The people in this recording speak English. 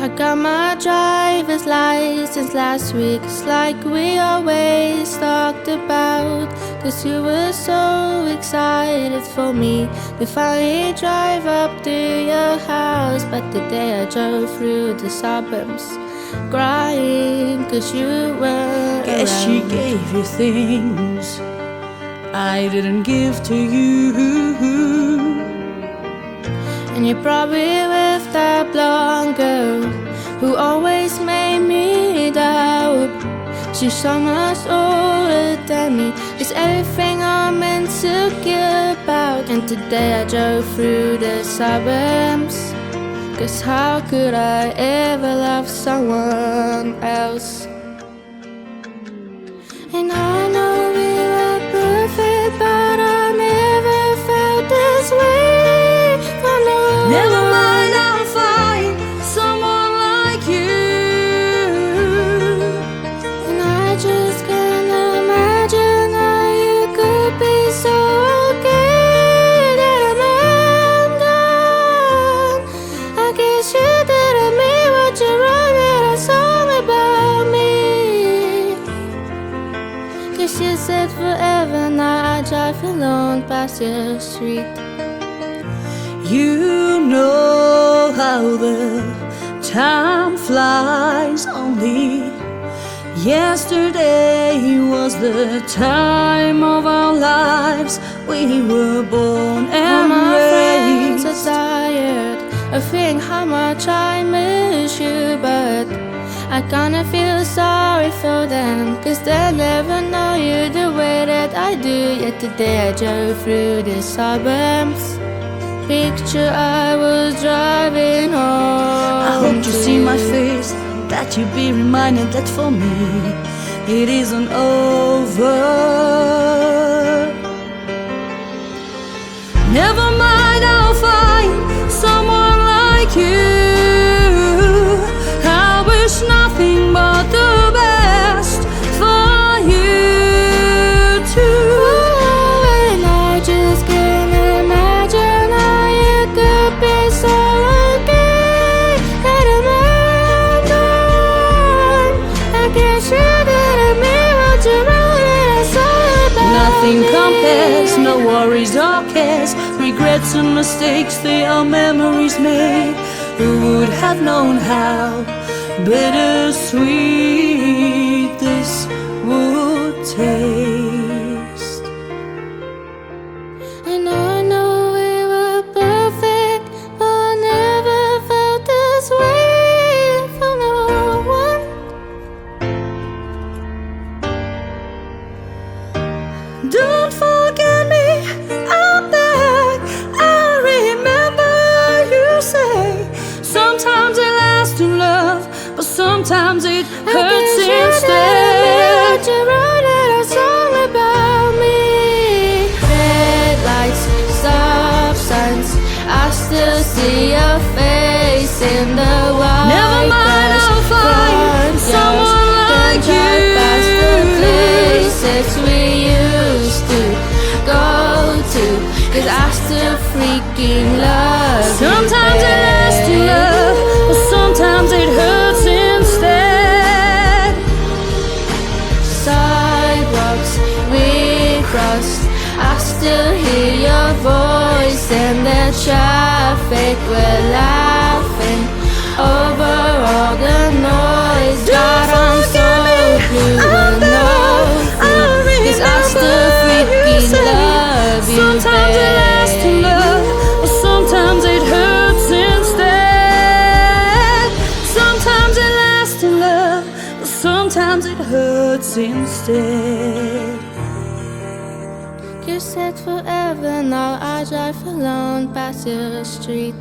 I got my driver's license last week. It's like we always talked about, 'cause you were so excited for me to finally drive up to your house. But today I drove through the suburbs crying 'cause you were Guess around. she gave you things I didn't give to you. And you're probably with that blonde girl who always made me doubt. She's so much older than me. It's everything I'm insecure about. And today I drove through the suburbs, 'cause how could I ever love someone else? And I know we were perfect, but I never felt this way. Never mind, I'll find someone like you. And I just can't imagine how you could be so okay that I'm undone. I guess you didn't mean what you wrote in a song about me. 'Cause you said forever, now I drive alone past your street. You know how the time flies. Only yesterday was the time of our lives. We were born and All my friends raised. are tired of feeling how much I miss you, but I kinda feel sorry for them, 'cause they'll never know you the way that I do. Yet today I drove through the suburbs. Picture I was driving home. I hope you see my face, that you be reminded that for me it isn't over. Never mind, I'll find someone like you. I wish nothing but the best for you too. And I just can't imagine how you could be so okay that I'm undone. I guess you didn't mean what you wrote in a song about Nothing me. compares, no worries or cares. Regrets and mistakes, they are memories made. Who would have known how bittersweet this would taste? And I know we were perfect, but I never felt this way for no one. Don't forget me, I'm back. I remember you say sometimes it lasts in love, but sometimes it hurts instead. You wrote in a song about me. Red lights, stop signs, I still see your face in the white. Never mind, I'll find someone like you. Past the places we used to go to, 'cause I still freaking love you. Sometimes it lasts in love, but sometimes it hurts instead. Sidewalks we crossed, I still hear your voice in the traffic. We're laughing over all the noise. God, I'm so blue with no food, 'cause I still freaking love you, Sometimes it lasts in love, but sometimes it hurts instead. Sometimes it lasts in love, but sometimes it hurts instead. You said forever, now I drive alone past your street.